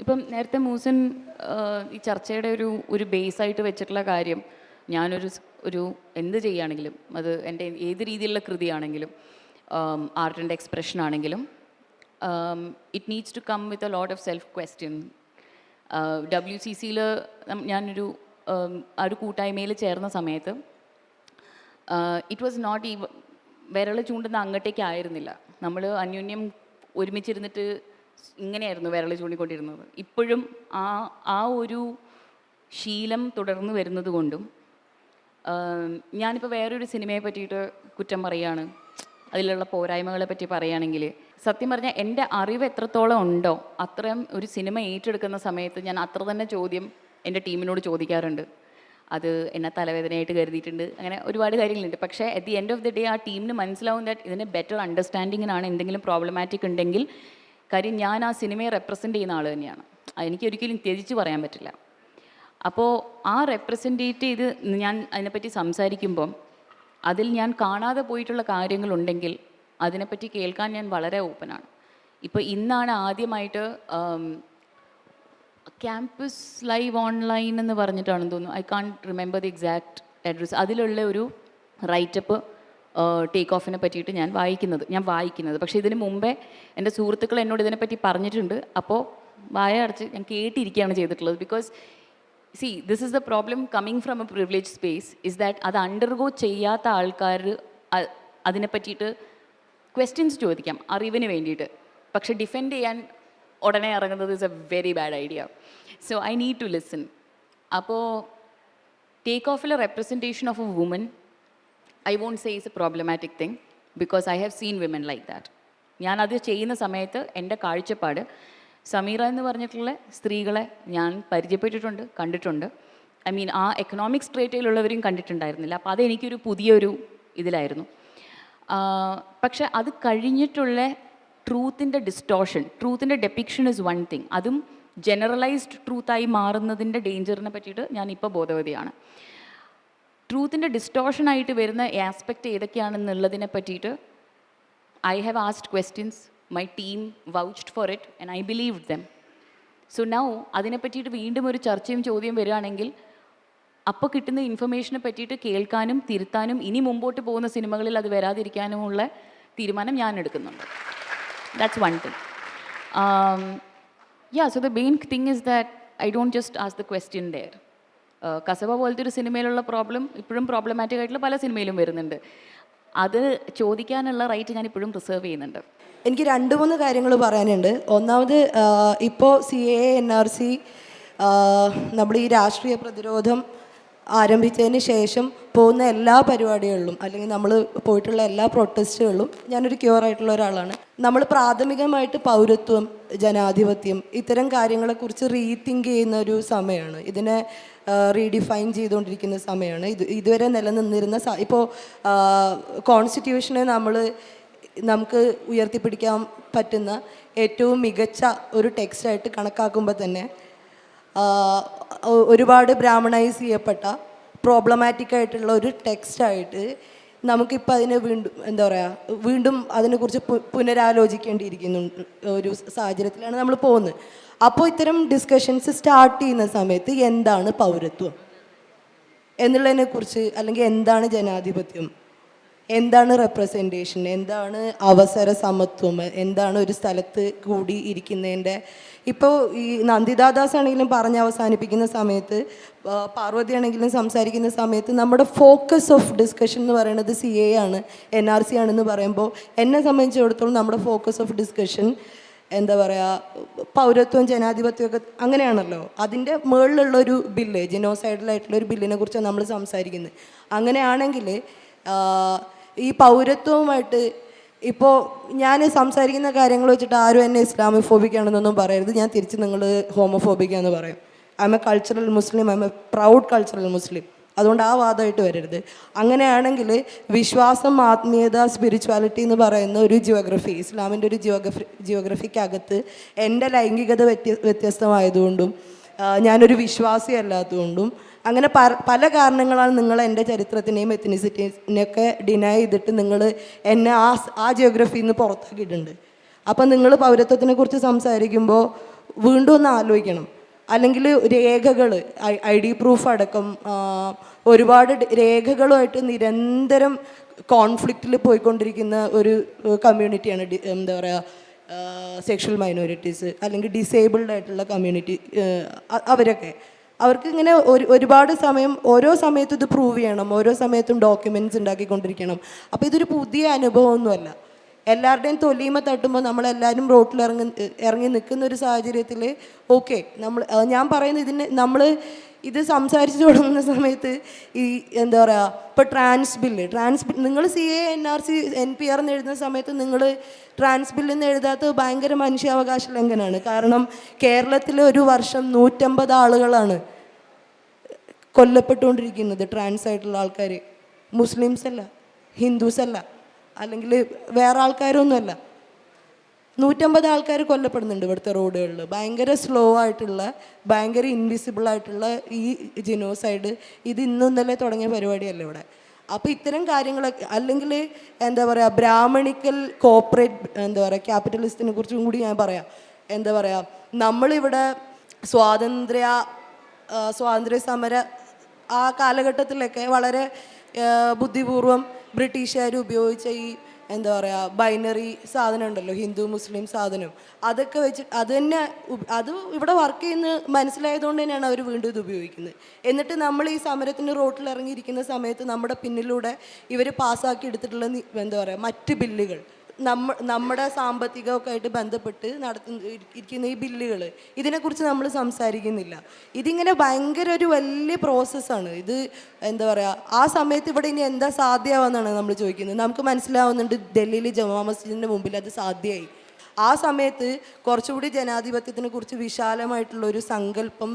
ഇപ്പം നേരത്തെ മൂസൻ ഈ ചർച്ചയുടെ ഒരു ബേസായിട്ട് വെച്ചിട്ടുള്ള കാര്യം, ഞാനൊരു എന്ത് ചെയ്യുകയാണെങ്കിലും, അത് എൻ്റെ ഏത് രീതിയിലുള്ള കൃതിയാണെങ്കിലും, ആർട്ട് ആൻഡ് എക്സ്പ്രഷൻ ആണെങ്കിലും, it needs to come with a lot of self question. WCCയിൽ ഞാനൊരു കൂട്ടായ്മയിൽ ചേർന്ന സമയത്ത് ഇറ്റ് വാസ് നോട്ട് വിരൽ ചൂണ്ടുന്ന അങ്ങോട്ടേക്കായിരുന്നില്ല. നമ്മൾ അന്യോന്യം ഒരുമിച്ചിരുന്നിട്ട് ഇങ്ങനെയായിരുന്നു വിരൽ ചൂണ്ടിക്കൊണ്ടിരുന്നത്. ഇപ്പോഴും ആ ഒരു ശീലം തുടർന്നു വരുന്നത് കൊണ്ടും ഞാനിപ്പോൾ വേറൊരു സിനിമയെ പറ്റിയിട്ട് കുറ്റം പറയുകയാണ്, അതിലുള്ള പോരായ്മകളെ പറ്റി പറയുകയാണെങ്കിൽ, സത്യം പറഞ്ഞാൽ എൻ്റെ അറിവ് എത്രത്തോളം ഉണ്ടോ അത്രയും ഒരു സിനിമ ഏറ്റെടുക്കുന്ന സമയത്ത് ഞാൻ അത്ര തന്നെ ചോദ്യം എൻ്റെ ടീമിനോട് ചോദിക്കാറുണ്ട്. അത് എന്നെ തലവേദനയായിട്ട് കരുതിയിട്ടുണ്ട്, അങ്ങനെ ഒരുപാട് കാര്യങ്ങളുണ്ട്. പക്ഷേ at the end of the day ആ ടീമിന് മനസ്സിലാവും ദാറ്റ് ഇതിന് ബെറ്റർ അണ്ടർസ്റ്റാൻഡിങ്ങിനാണ് എന്തെങ്കിലും പ്രോബ്ലമാറ്റിക് ഉണ്ടെങ്കിൽ. കാര്യം ഞാൻ ആ സിനിമയെ റെപ്രസെൻ്റ് ചെയ്യുന്ന ആൾ തന്നെയാണ്, എനിക്കൊരിക്കലും ത്യജിച്ച് പറയാൻ പറ്റില്ല. അപ്പോൾ ആ റെപ്രസെൻറ്റേറ്റ് ചെയ്ത് ഞാൻ അതിനെപ്പറ്റി സംസാരിക്കുമ്പം അതിൽ ഞാൻ കാണാതെ പോയിട്ടുള്ള കാര്യങ്ങളുണ്ടെങ്കിൽ അതിനെപ്പറ്റി കേൾക്കാൻ ഞാൻ വളരെ ഓപ്പണാണ്. ഇപ്പോൾ ഇന്നാണ് ആദ്യമായിട്ട് ക്യാമ്പസ് ലൈവ് ഓൺലൈൻ എന്ന് പറഞ്ഞിട്ടാണെന്ന് തോന്നുന്നു, I can't remember the exact address, അതിലുള്ള ഒരു റൈറ്റപ്പ് ടേക്ക് ഓഫിനെ പറ്റിയിട്ട് ഞാൻ വായിക്കുന്നത്. പക്ഷേ ഇതിന് മുമ്പേ എൻ്റെ സുഹൃത്തുക്കൾ എന്നോട് ഇതിനെപ്പറ്റി പറഞ്ഞിട്ടുണ്ട്. അപ്പോൾ വായ അടച്ച് ഞാൻ കേട്ടിരിക്കുകയാണ് ചെയ്തിട്ടുള്ളത്. Because this is the problem coming from A privilege space is that അത് അണ്ടർഗോ ചെയ്യാത്ത ആൾക്കാർ അതിനെ പറ്റിയിട്ട് ക്വസ്റ്റ്യൻസ് ചോദിക്കാം അറിവിന് വേണ്ടിയിട്ട്. പക്ഷെ ഡിഫെൻഡ് ചെയ്യാൻ ഉടനെ ഇറങ്ങുന്നത് is a very bad idea. So I need to listen. അപ്പോൾ ടേക്ക് ഓഫിലെ representation of a woman I won't say is a problematic thing because I have seen women like that. ഞാനത് ചെയ്യുന്ന സമയത്ത് എൻ്റെ കാഴ്ചപ്പാട് സമീറ എന്ന് പറഞ്ഞിട്ടുള്ള സ്ത്രീകളെ ഞാൻ പരിചയപ്പെട്ടിട്ടുണ്ട്, കണ്ടിട്ടുണ്ട്. ഐ മീൻ ആ എക്കണോമിക് സ്ട്രേറ്റിലുള്ളവരും കണ്ടിട്ടുണ്ടായിരുന്നില്ല. അപ്പോൾ അതെനിക്കൊരു പുതിയൊരു ഇതിലായിരുന്നു. പക്ഷെ അത് കഴിഞ്ഞിട്ടുള്ള ട്രൂത്തിൻ്റെ ഡിസ്റ്റോർഷൻ, ട്രൂത്തിൻ്റെ ഡെപ്പിക്ഷൻ ഇസ് വൺ തിങ്. അതും ജനറലൈസ്ഡ് ട്രൂത്തായി മാറുന്നതിൻ്റെ ഡേഞ്ചറിനെ പറ്റിയിട്ട് ഞാനിപ്പോൾ ബോധവതിയാണ്. ട്രൂത്തിൻ്റെ ഡിസ്റ്റോർഷനായിട്ട് വരുന്ന ആസ്പെക്റ്റ് ഏതൊക്കെയാണെന്നുള്ളതിനെ പറ്റിയിട്ട് I have asked questions, my team vouched for it and I believed them. So now അതിനെ പറ്റിയിട്ട് വീണ്ടും ഒരു ചർച്ചയും ചോദ്യം വരികയാണെങ്കിൽ അപ്പോൾ കിട്ടുന്ന ഇൻഫർമേഷനെ പറ്റിയിട്ട് കേൾക്കാനും തിരുത്താനും ഇനി മുമ്പോട്ട് പോകുന്ന സിനിമകളിൽ അത് വരാതിരിക്കാനുമുള്ള തീരുമാനം ഞാൻ എടുക്കുന്നുണ്ട്. That's one thing. So the main thing is that I don't just ask the question there. Kasaba പോലത്തെ ഒരു സിനിമയിലുള്ള പ്രോബ്ലം ഇപ്പോഴും പ്രോബ്ലമാറ്റിക് ആയിട്ടുള്ള പല സിനിമയിലും വരുന്നുണ്ട്. അത് ചോദിക്കാനുള്ള റൈറ്റ് ഞാൻ ഇപ്പോഴും റിസർവ് ചെയ്യുന്നുണ്ട്. എനിക്ക് 2-3 കാര്യങ്ങൾ പറയാനുണ്ട്. ഒന്നാമത് ഇപ്പോൾ CAA NRC നമ്മൾ ഈ രാഷ്ട്രീയ പ്രതിരോധം ആരംഭിച്ചതിന് ശേഷം പോകുന്ന എല്ലാ പരിപാടികളിലും അല്ലെങ്കിൽ നമ്മൾ പോയിട്ടുള്ള എല്ലാ പ്രൊട്ടസ്റ്റുകളിലും ഞാനൊരു ക്യൂറായിട്ടുള്ള ഒരാളാണ്. നമ്മൾ പ്രാഥമികമായിട്ട് പൗരത്വം, ജനാധിപത്യം ഇത്തരം കാര്യങ്ങളെക്കുറിച്ച് റീതിങ്ക് ചെയ്യുന്ന ഒരു സമയമാണ്. ഇതിനെ റീഡിഫൈൻ ചെയ്തുകൊണ്ടിരിക്കുന്ന സമയമാണ്. ഇതുവരെ നിലനിന്നിരുന്ന ഇപ്പോൾ കോൺസ്റ്റിറ്റ്യൂഷനെ നമുക്ക് ഉയർത്തിപ്പിടിക്കാൻ പറ്റുന്ന ഏറ്റവും മികച്ച ഒരു ടെക്സ്റ്റായിട്ട് കണക്കാക്കുമ്പോൾ തന്നെ ഒരുപാട് ബ്രാഹ്മണൈസ് ചെയ്യപ്പെട്ട പ്രോബ്ലമാറ്റിക് ആയിട്ടുള്ള ഒരു ടെക്സ്റ്റായിട്ട് നമുക്കിപ്പോൾ അതിനെ വീണ്ടും അതിനെക്കുറിച്ച് പുനരാലോചിക്കേണ്ടിയിരിക്കുന്ന ഒരു സാഹചര്യത്തിലാണ് നമ്മൾ പോകുന്നത്. അപ്പോൾ ഇത്തരം ഡിസ്കഷൻസ് സ്റ്റാർട്ട് ചെയ്യുന്ന സമയത്ത് എന്താണ് പൗരത്വം എന്നുള്ളതിനെക്കുറിച്ച്, അല്ലെങ്കിൽ എന്താണ് ജനാധിപത്യം, എന്താണ് റെപ്രസെൻറ്റേഷൻ, എന്താണ് അവസര സമത്വം, എന്താണ് ഒരു സ്ഥലത്ത് കൂടി ഇരിക്കുന്നതിൻ്റെ. ഇപ്പോൾ ഈ നന്ദിതാദാസ് ആണെങ്കിലും പറഞ്ഞ് അവസാനിപ്പിക്കുന്ന സമയത്ത്, പാർവതി ആണെങ്കിലും സംസാരിക്കുന്ന സമയത്ത് നമ്മുടെ ഫോക്കസ് ഓഫ് ഡിസ്കഷൻ എന്ന് പറയുന്നത് CAA ആണ്, NRC ആണെന്ന് പറയുമ്പോൾ എന്നെ സംബന്ധിച്ചിടത്തോളം നമ്മുടെ ഫോക്കസ് ഓഫ് ഡിസ്കഷൻ പൗരത്വം, ജനാധിപത്യമൊക്കെ അങ്ങനെയാണല്ലോ. അതിൻ്റെ മുകളിലുള്ളൊരു ബില്ല്, ജിനോസൈഡലായിട്ടുള്ളൊരു ബില്ലിനെ കുറിച്ചാണ് നമ്മൾ സംസാരിക്കുന്നത്. അങ്ങനെയാണെങ്കിൽ ഈ പൗരത്വവുമായിട്ട് ഇപ്പോൾ ഞാൻ സംസാരിക്കുന്ന കാര്യങ്ങൾ വെച്ചിട്ട് ആരും എന്നെ ഇസ്ലാമോഫോബിക് ആണെന്നൊന്നും പറയരുത്. ഞാൻ തിരിച്ച് നിങ്ങൾ ഹോമോഫോബിക് എന്ന് പറയും. I'm a cultural Muslim, I'm a proud cultural Muslim. അതുകൊണ്ട് ആ വാദമായിട്ട് വരരുത്. അങ്ങനെയാണെങ്കിൽ വിശ്വാസം, ആത്മീയത, സ്പിരിച്വാലിറ്റി എന്ന് പറയുന്ന ഒരു ജിയോഗ്രഫി, ഇസ്ലാമിൻ്റെ ഒരു ജിയോഗ്രഫിക്കകത്ത് എൻ്റെ ലൈംഗികത വ്യത്യസ്തമായതുകൊണ്ടും ഞാനൊരു വിശ്വാസി അല്ലാത്തതുകൊണ്ടും അങ്ങനെ പല കാരണങ്ങളാണ് നിങ്ങൾ എൻ്റെ ചരിത്രത്തിനെയും എത്നിസിറ്റിനെയൊക്കെ ഡിനൈ ചെയ്തിട്ട് നിങ്ങൾ എന്നെ ആ ജിയോഗ്രഫിയിൽ നിന്ന് പുറത്താക്കിയിട്ടുണ്ട്. അപ്പം നിങ്ങൾ പൗരത്വത്തിനെ കുറിച്ച് സംസാരിക്കുമ്പോൾ വീണ്ടും ഒന്ന് ആലോചിക്കണം. അല്ലെങ്കിൽ രേഖകൾ, ID പ്രൂഫ് അടക്കം ഒരുപാട് രേഖകളുമായിട്ട് നിരന്തരം കോൺഫ്ലിക്റ്റിൽ പോയിക്കൊണ്ടിരിക്കുന്ന ഒരു കമ്മ്യൂണിറ്റിയാണ് സെക്ഷൽ മൈനോറിറ്റീസ് അല്ലെങ്കിൽ ഡിസേബിൾഡ് ആയിട്ടുള്ള കമ്മ്യൂണിറ്റി. അവർക്ക് ഇങ്ങനെ ഒരുപാട് സമയം ഓരോ സമയത്തും ഇത് പ്രൂവ് ചെയ്യണം, ഓരോ സമയത്തും ഡോക്യുമെൻറ്റ്സ് ഉണ്ടാക്കിക്കൊണ്ടിരിക്കണം. അപ്പോൾ ഇതൊരു പുതിയ അനുഭവമൊന്നുമല്ല. എല്ലാവരുടെയും തൊലിയുമ തട്ടുമ്പോൾ നമ്മളെല്ലാവരും റോട്ടിൽ ഇറങ്ങി നിൽക്കുന്ന ഒരു സാഹചര്യത്തിൽ ഞാൻ പറയുന്നത് നമ്മൾ ഇത് സംസാരിച്ച് തുടങ്ങുന്ന സമയത്ത് ഈ ഇപ്പോൾ ട്രാൻസ് ബില്ല് നിങ്ങൾ CAA NRC NPR എന്ന് എഴുതുന്ന സമയത്ത് നിങ്ങൾ ട്രാൻസ് ബില്ലെന്ന് എഴുതാത്തത് ഭയങ്കര മനുഷ്യാവകാശ ലംഘനമാണ്. കാരണം കേരളത്തിൽ ഒരു വർഷം 150 ആളുകളാണ് കൊല്ലപ്പെട്ടുകൊണ്ടിരിക്കുന്നത്. ട്രാൻസ് ആയിട്ടുള്ള ആൾക്കാർ മുസ്ലിംസ് അല്ല, ഹിന്ദുസ് അല്ല, അല്ലെങ്കിൽ വേറെ ആൾക്കാരൊന്നുമല്ല. 150 ആൾക്കാർ കൊല്ലപ്പെടുന്നുണ്ട് ഇവിടുത്തെ റോഡുകളിൽ. ഭയങ്കര സ്ലോ ആയിട്ടുള്ള, ഭയങ്കര ഇൻവിസിബിൾ ആയിട്ടുള്ള ഈ ജിനോസൈഡ് ഇത് ഇന്നലെ തുടങ്ങിയ പരിപാടിയല്ല ഇവിടെ. അപ്പോൾ ഇത്തരം കാര്യങ്ങളൊക്കെ, അല്ലെങ്കിൽ ബ്രാഹ്മണിക്കൽ കോർപ്പറേറ്റ് ക്യാപിറ്റലിസ്റ്റിനെ കുറിച്ചും കൂടി ഞാൻ പറയാം. നമ്മളിവിടെ സ്വാതന്ത്ര്യ സമര ആ കാലഘട്ടത്തിലൊക്കെ വളരെ ബുദ്ധിപൂർവം ബ്രിട്ടീഷുകാർ ഉപയോഗിച്ച ഈ എന്താ പറയുക ബൈനറി സാധനം ഉണ്ടല്ലോ, ഹിന്ദു മുസ്ലിം സാധനം, അതൊക്കെ വെച്ച് അത് തന്നെ അത് ഇവിടെ വർക്ക് ചെയ്യുന്ന മനസ്സിലായതുകൊണ്ട് തന്നെയാണ് അവർ വീണ്ടും ഇത് ഉപയോഗിക്കുന്നത്. എന്നിട്ട് നമ്മൾ ഈ സമരത്തിന് റോട്ടിൽ ഇറങ്ങിയിരിക്കുന്ന സമയത്ത് നമ്മുടെ പിന്നിലൂടെ ഇവർ പാസ്സാക്കി എടുത്തിട്ടുള്ള എന്താ പറയുക മറ്റ് ബില്ലുകൾ, നമ്മുടെ സാമ്പത്തികമൊക്കെ ആയിട്ട് ബന്ധപ്പെട്ട് ഇരിക്കുന്ന ഈ ബില്ലുകൾ, ഇതിനെക്കുറിച്ച് നമ്മൾ സംസാരിക്കുന്നില്ല. ഇതിങ്ങനെ ഭയങ്കര ഒരു വലിയ പ്രോസസ്സാണ് ഇത്. എന്താ പറയുക, ആ സമയത്ത് ഇവിടെ ഇനി എന്താ സാധ്യമാവെന്നാണ് നമ്മൾ ചോദിക്കുന്നത്. നമുക്ക് മനസ്സിലാവുന്നുണ്ട് ഡൽഹിയിൽ ജമാ മസ്ജിദിൻ്റെ മുമ്പിൽ അത് സാധ്യമായി. ആ സമയത്ത് കുറച്ചുകൂടി ജനാധിപത്യത്തിനെ കുറിച്ച് വിശാലമായിട്ടുള്ള ഒരു സങ്കല്പം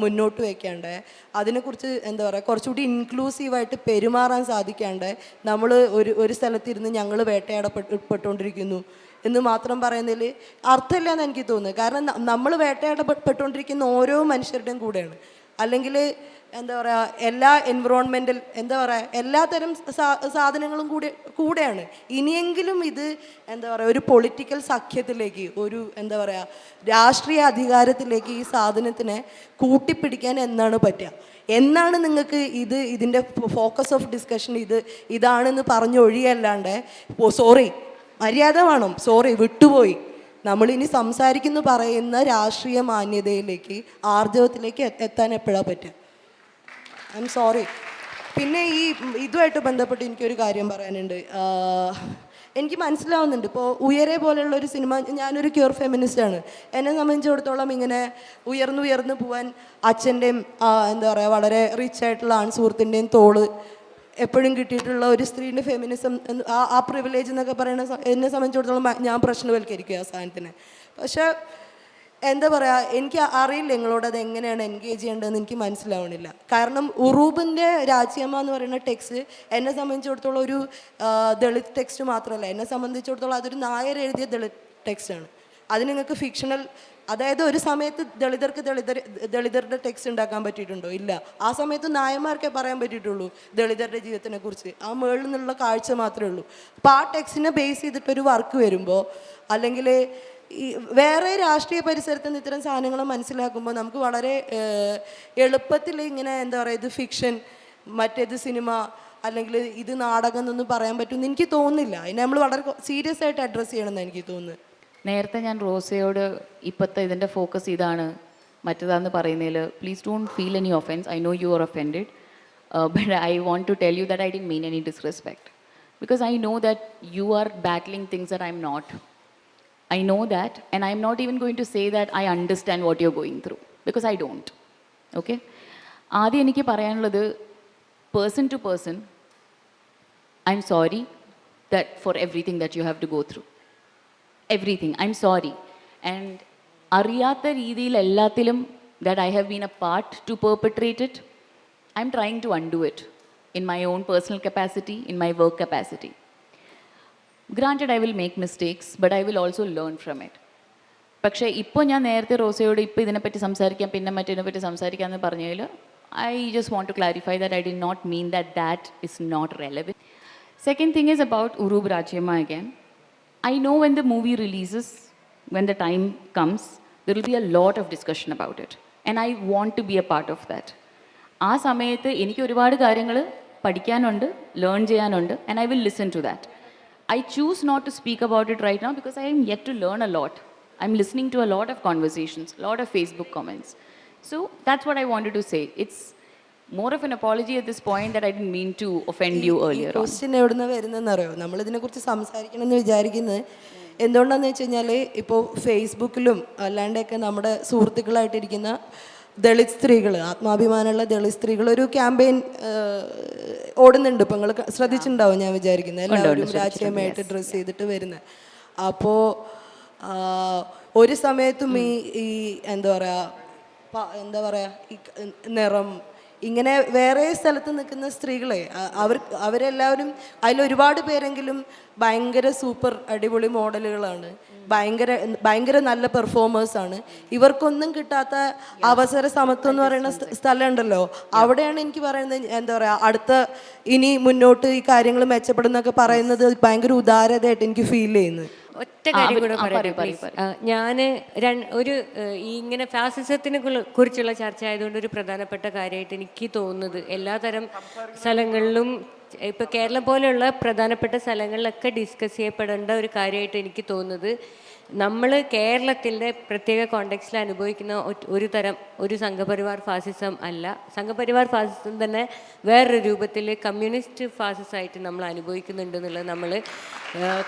മുന്നോട്ട് വയ്ക്കാണ്ട്, അതിനെക്കുറിച്ച് എന്താ പറയുക കുറച്ചുകൂടി ഇൻക്ലൂസീവായിട്ട് പെരുമാറാൻ സാധിക്കാണ്ട് നമ്മൾ ഒരു സ്ഥലത്തിരുന്ന് ഞങ്ങൾ വേട്ടയാടപ്പെട്ടുകൊണ്ടിരിക്കുന്നു എന്ന് മാത്രം പറയുന്നതിൽ അർത്ഥമില്ല എന്ന് എനിക്ക് തോന്നുന്നു. കാരണം നമ്മൾ വേട്ടയാടപ്പെട്ടുകൊണ്ടിരിക്കുന്ന ഓരോ മനുഷ്യരുടെയും കൂടെയാണ്. അല്ലെങ്കിൽ എന്താ പറയുക എല്ലാ എൻവിറോൺമെൻ്റൽ എന്താ പറയുക എല്ലാത്തരം സാധനങ്ങളും കൂടെയാണ്. ഇനിയെങ്കിലും ഇത് എന്താ പറയുക ഒരു പൊളിറ്റിക്കൽ സഖ്യത്തിലേക്ക്, ഒരു എന്താ പറയുക രാഷ്ട്രീയ അധികാരത്തിലേക്ക് ഈ സാധനത്തിനെ കൂട്ടിപ്പിടിക്കാൻ എന്നാണ് പറ്റുക? എന്നാണ് നിങ്ങൾക്ക് ഇതിൻ്റെ ഫോക്കസ് ഓഫ് ഡിസ്കഷൻ ഇതാണെന്ന് പറഞ്ഞൊഴിയല്ലാണ്ട് സോറി മര്യാദ വേണം, സോറി വിട്ടുപോയി, നമ്മളിനി സംസാരിക്കുന്നു പറയുന്ന രാഷ്ട്രീയ മാന്യതയിലേക്ക് ആർജവത്തിലേക്ക് എത്താൻ എപ്പോഴാണ് പറ്റുക? I am sorry. പിന്നെ ഈ ഇതുമായിട്ട് ബന്ധപ്പെട്ട് എനിക്കൊരു കാര്യം പറയാനുണ്ട്. എനിക്ക് മനസ്സിലാവുന്നുണ്ട് ഇപ്പോൾ ഉയരെ പോലെയുള്ള ഒരു സിനിമ, ഞാനൊരു ക്യൂർ ഫെമിനിസ്റ്റാണ്. എന്നെ സംബന്ധിച്ചിടത്തോളം ഇങ്ങനെ ഉയർന്നു പോകാൻ അച്ഛൻ്റെയും എന്താ പറയുക വളരെ റിച്ച് ആയിട്ടുള്ള ആൺസുഹൃത്തിൻ്റെയും തോള് എപ്പോഴും കിട്ടിയിട്ടുള്ള ഒരു സ്ത്രീൻ്റെ ഫെമിനിസം ആ പ്രിവിലേജ് എന്നൊക്കെ പറയുന്ന എന്നെ സംബന്ധിച്ചിടത്തോളം ഞാൻ പ്രശ്നവൽക്കരിക്കുക ആ സാധനത്തിന്. പക്ഷേ എന്താ പറയുക, എനിക്ക് അറിയില്ല നിങ്ങളോട് അത് എങ്ങനെയാണ് എൻഗേജ് ചെയ്യേണ്ടതെന്ന് എനിക്ക് മനസ്സിലാവണില്ല. കാരണം ഉറൂബിൻ്റെ രാജ്യമ്മ എന്ന് പറയുന്ന ടെക്സ്റ്റ് എന്നെ സംബന്ധിച്ചിടത്തോളം ഒരു ദളിത് ടെക്സ്റ്റ് മാത്രമല്ല, എന്നെ സംബന്ധിച്ചിടത്തോളം അതൊരു നായർ എഴുതിയ ദളിത് ടെക്സ്റ്റാണ്. അത് നിങ്ങൾക്ക് ഫിക്ഷണൽ, അതായത് ഒരു സമയത്ത് ദളിതരുടെ ടെക്സ്റ്റ് ഉണ്ടാക്കാൻ പറ്റിയിട്ടുണ്ടോ? ഇല്ല. ആ സമയത്ത് നായന്മാർക്കേ പറയാൻ പറ്റിയിട്ടുള്ളൂ ദളിതരുടെ ജീവിതത്തിനെ കുറിച്ച്. ആ മേളിൽ നിന്നുള്ള കാഴ്ച മാത്രമേ ഉള്ളൂ. അപ്പോൾ ആ ടെക്സ്റ്റിനെ ബേസ് ചെയ്തിട്ടൊരു വർക്ക് വരുമ്പോൾ, അല്ലെങ്കിൽ ഈ വേറെ രാഷ്ട്രീയ പരിസരത്ത് നിന്ന് ഇത്തരം സാധനങ്ങൾ മനസ്സിലാക്കുമ്പോൾ നമുക്ക് വളരെ എളുപ്പത്തിൽ ഇങ്ങനെ എന്താ പറയുക ഇത് ഫിക്ഷൻ, മറ്റേത് സിനിമ, അല്ലെങ്കിൽ ഇത് നാടകം എന്നൊന്നും പറയാൻ പറ്റുമെന്ന് എനിക്ക് തോന്നുന്നില്ല. അതിനെ നമ്മൾ വളരെ സീരിയസ് ആയിട്ട് അഡ്രസ്സ് ചെയ്യണമെന്ന് എനിക്ക് തോന്നുന്നു. നേരത്തെ ഞാൻ റോസയോട് ഇപ്പോഴത്തെ ഇതിൻ്റെ ഫോക്കസ് ഇതാണ് മറ്റേതാന്ന് പറയുന്നതിൽ please don't feel any offence. I know you are offended, but I want to tell you that I didn't mean any disrespect, because I know that you are battling things that I'm not. I know that, and I'm not even going to say that I understand what you're going through, because I don't. Okay? ആദ്യം എനിക്ക് പറയാനുള്ളത്, person to person, I'm sorry that for everything that you have to go through. Everything. I'm sorry. And അറിയാത്ത രീതിയിൽ എല്ലാത്തിലും that I have been a part to perpetrate it, I'm trying to undo it in my own personal capacity, in my work capacity. Granted, I will make mistakes, but I will also learn from it. പക്ഷേ ഇപ്പോൾ ഞാൻ നേരത്തെ റോസയോട് ഇപ്പോൾ ഇതിനെപ്പറ്റി സംസാരിക്കാം പിന്നെ മറ്റേതിനെപ്പറ്റി സംസാരിക്കാമെന്ന് പറഞ്ഞതിൽ I just want to clarify that I did not mean that is not relevant. Second thing is about Urub Rajyamma again. I know when the movie releases, when the time comes, there will be a lot of discussion about it. And I want to be a part of that. ആ സമയത്ത് എനിക്ക് ഒരുപാട് കാര്യങ്ങൾ പഠിക്കാനുണ്ട്, learn ചെയ്യാനുണ്ട്, and I will listen to that. I choose not to speak about it right now because I am yet to learn a lot. I'm listening to a lot of conversations, a lot of Facebook comments. So that's what I wanted to say. It's more of an apology at this point that I didn't mean to offend you earlier on. Question എവിടെ നിന്ന് വരുന്നതെന്ന് അറിയോ? നമ്മളിതിനെക്കുറിച്ച് സംസാരിക്കണം എന്ന് വിചാരിക്കുന്നത് എന്തുകൊണ്ടാണെന്ന് വെച്ച് കഴിഞ്ഞാൽ ഇപ്പോൾ ഫേസ്ബുക്കിലും അല്ലാണ്ടൊക്കെ നമ്മുടെ സുഹൃത്തുക്കളായിട്ടിരിക്കുന്ന ദളിത് സ്ത്രീകൾ, ആത്മാഭിമാനമുള്ള ദളിത് സ്ത്രീകൾ ഒരു ക്യാമ്പയിൻ ഓടുന്നുണ്ട്. ഇപ്പം നിങ്ങൾ ശ്രദ്ധിച്ചിട്ടുണ്ടാവും ഞാൻ വിചാരിക്കുന്നത്. എല്ലാവരും രാജ്യമായിട്ട് ഡ്രസ്സ് ചെയ്തിട്ട് വരുന്നത്. അപ്പോൾ ഒരു സമയത്തും ഈ എന്താ പറയുക ഈ നിറം ഇങ്ങനെ വേറെ സ്ഥലത്ത് നിൽക്കുന്ന സ്ത്രീകളെ അവരെല്ലാവരും അതിലൊരുപാട് പേരെങ്കിലും ഭയങ്കര സൂപ്പർ അടിപൊളി മോഡലുകളാണ്, ഭയങ്കര നല്ല പെർഫോമേഴ്സാണ്. ഇവർക്കൊന്നും കിട്ടാത്ത അവസര സമത്വം എന്ന് പറയുന്ന സ്ഥലം ഉണ്ടല്ലോ, അവിടെയാണ് എനിക്ക് പറയുന്നത് എന്താ പറയുക അടുത്ത ഇനി മുന്നോട്ട് ഈ കാര്യങ്ങൾ മെച്ചപ്പെടുന്നൊക്കെ പറയുന്നത് ഭയങ്കര ഉദാരതയായിട്ട് എനിക്ക് ഫീൽ ചെയ്യുന്നത്. ഒറ്റ കാര്യം കൂടെ പറയട്ടെ. ഞാൻ ഒരു ഈ ഇങ്ങനെ ഫാസിസത്തിനെ കുറിച്ചുള്ള ചർച്ച ആയതുകൊണ്ട് ഒരു പ്രധാനപ്പെട്ട കാര്യമായിട്ട് എനിക്ക് തോന്നുന്നത് എല്ലാതരം സ്ഥലങ്ങളിലും ഇപ്പോൾ കേരളം പോലെയുള്ള പ്രധാനപ്പെട്ട സ്ഥലങ്ങളിലൊക്കെ ഡിസ്കസ് ചെയ്യപ്പെടേണ്ട ഒരു കാര്യമായിട്ട് എനിക്ക് തോന്നുന്നത്, നമ്മൾ കേരളത്തിൻ്റെ പ്രത്യേക കോണ്ടെക്സ്റ്റിൽ അനുഭവിക്കുന്ന ഒരു സംഘപരിവാർ ഫാസിസം അല്ല. സംഘപരിവാർ ഫാസിസം തന്നെ വേറൊരു രൂപത്തിൽ കമ്മ്യൂണിസ്റ്റ് ഫാസിസമായിട്ട് നമ്മൾ അനുഭവിക്കുന്നുണ്ട് എന്നുള്ളത് നമ്മൾ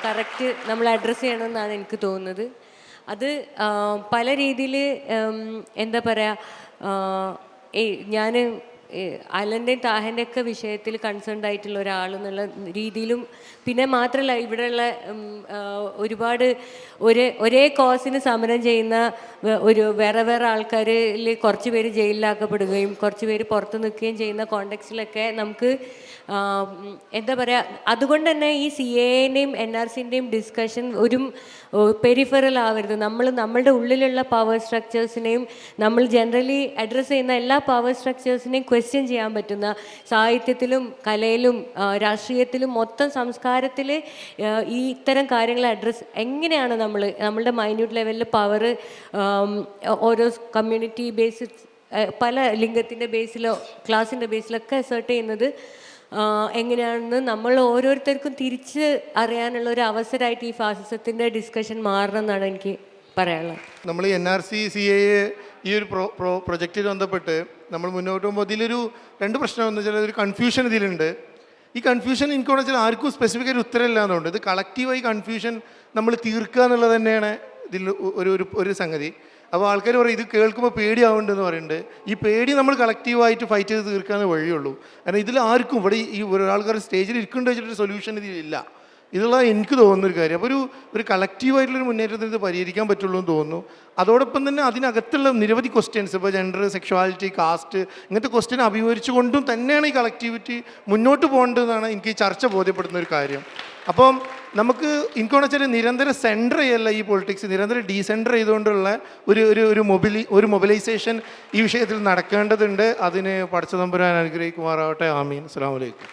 കറക്റ്റ് നമ്മൾ അഡ്രസ്സ് ചെയ്യണമെന്നാണ് എനിക്ക് തോന്നുന്നത്. അത് പല രീതിയിൽ എന്താ പറയുക, ഞാൻ അലൻ്റെയും താഹൻ്റെ ഒക്കെ വിഷയത്തിൽ കൺസേൺഡ് ആയിട്ടുള്ള ഒരാളെന്നുള്ള രീതിയിലും, പിന്നെ മാത്രമല്ല ഇവിടെയുള്ള ഒരുപാട് ഒരേ കോസിന് സമരം ചെയ്യുന്ന വേറെ ആൾക്കാരിൽ കുറച്ച് പേര് ജയിലിലാക്കപ്പെടുകയും കുറച്ച് പേര് പുറത്ത് നിൽക്കുകയും ചെയ്യുന്ന കോണ്ടെക്സ്റ്റിലൊക്കെ നമുക്ക് എന്താ പറയുക, അതുകൊണ്ട് തന്നെ ഈ CAA-ൻ്റെയും NRC-ൻ്റെയും ഡിസ്കഷൻ ഒരു പെരിഫറൽ ആവരുത്. നമ്മളുടെ ഉള്ളിലുള്ള പവർ സ്ട്രക്ചേഴ്സിനെയും നമ്മൾ ജനറലി അഡ്രസ്സ് ചെയ്യുന്ന എല്ലാ പവർ സ്ട്രക്ചേഴ്സിനെയും ക്വസ്റ്റ്യൻ ചെയ്യാൻ പറ്റുന്ന, സാഹിത്യത്തിലും കലയിലും രാഷ്ട്രീയത്തിലും മൊത്തം സംസ്കാരത്തിൽ ഈ ഇത്തരം കാര്യങ്ങൾ അഡ്രസ്സ് എങ്ങനെയാണ് നമ്മളുടെ മൈന്യൂട്ട് ലെവലിൽ പവർ ഓരോ കമ്മ്യൂണിറ്റി ബേസിൽ പല ലിംഗത്തിൻ്റെ ബേസിലോ ക്ലാസിൻ്റെ ബേസിലൊക്കെ അസേർട്ട് ചെയ്യുന്നത് എങ്ങനെയാണെന്ന് നമ്മൾ ഓരോരുത്തർക്കും തിരിച്ച് അറിയാനുള്ള ഒരു അവസരമായിട്ട് ഈ ഫാസിസത്തിൻ്റെ ഡിസ്കഷൻ മാറണം എന്നാണ് എനിക്ക് പറയാനുള്ളത്. നമ്മൾ NRC CAA ഈ ഒരു പ്രൊജക്റ്റിൽ ബന്ധപ്പെട്ട് നമ്മൾ മുന്നോട്ട് പോകുമ്പോൾ ഇതിലൊരു 2 പ്രശ്നം എന്ന് വെച്ചാൽ ഒരു കൺഫ്യൂഷൻ ഇതിലുണ്ട്. ഈ കൺഫ്യൂഷൻ എനിക്ക് വെച്ചാൽ ആർക്കും സ്പെസിഫിക് ഒരു ഉത്തരമില്ല എന്നുണ്ട്. ഇത് കളക്റ്റീവായി കൺഫ്യൂഷൻ നമ്മൾ തീർക്കുക എന്നുള്ളത് തന്നെയാണ് ഇതിൽ ഒരു സംഗതി. അപ്പോൾ ആൾക്കാർ പറയും ഇത് കേൾക്കുമ്പോൾ പേടിയാവുന്നുണ്ടെന്ന് പറയുന്നുണ്ട്. ഈ പേടി നമ്മൾ കളക്റ്റീവായിട്ട് ഫൈറ്റ് ചെയ്ത് തീർക്കാനേ വഴിയുള്ളൂ. കാരണം ഇതിൽ ആർക്കും ഇവിടെ ഈ ഒരാൾക്കാർ സ്റ്റേജിൽ ഇരിക്കേണ്ട വെച്ചിട്ടൊരു സൊല്യൂഷൻ ഇതിലില്ല. ഇതുള്ള എനിക്ക് തോന്നുന്നൊരു കാര്യം. അപ്പോൾ ഒരു കളക്റ്റീവായിട്ടുള്ളൊരു മുന്നേറ്റത്തിന് ഇത് പരിഹരിക്കാൻ പറ്റുള്ളൂ എന്ന് തോന്നുന്നു. അതോടൊപ്പം തന്നെ അതിനകത്തുള്ള നിരവധി ക്വസ്റ്റ്യൻസ്, ഇപ്പോൾ ജെൻഡർ, സെക്ഷുവാലിറ്റി, കാസ്റ്റ്, ഇങ്ങനത്തെ ക്വസ്റ്റ്യൻ അഭിമുഖീകരിച്ചുകൊണ്ടും തന്നെയാണ് ഈ കളക്റ്റിവിറ്റി മുന്നോട്ട് പോകേണ്ടതെന്നാണ് എനിക്ക് ഈ ചർച്ച ബോധ്യപ്പെടുന്ന ഒരു കാര്യം. അപ്പം നമുക്ക് എനിക്കോണെന്ന് വെച്ചാൽ നിരന്തരം സെൻറ്റർ ചെയ്യല്ല ഈ പൊളിറ്റിക്സ്, നിരന്തരം ഡീസെൻറ്റർ ചെയ്തുകൊണ്ടുള്ള ഒരു മൊബിലൈസേഷൻ ഈ വിഷയത്തിൽ നടക്കേണ്ടതുണ്ട്. അതിന് പടച്ചതമ്പുരാൻ അനുഗ്രഹിക്കുമാറാവട്ടെ. ആമീൻ. അസ്സലാമു അലൈക്കും.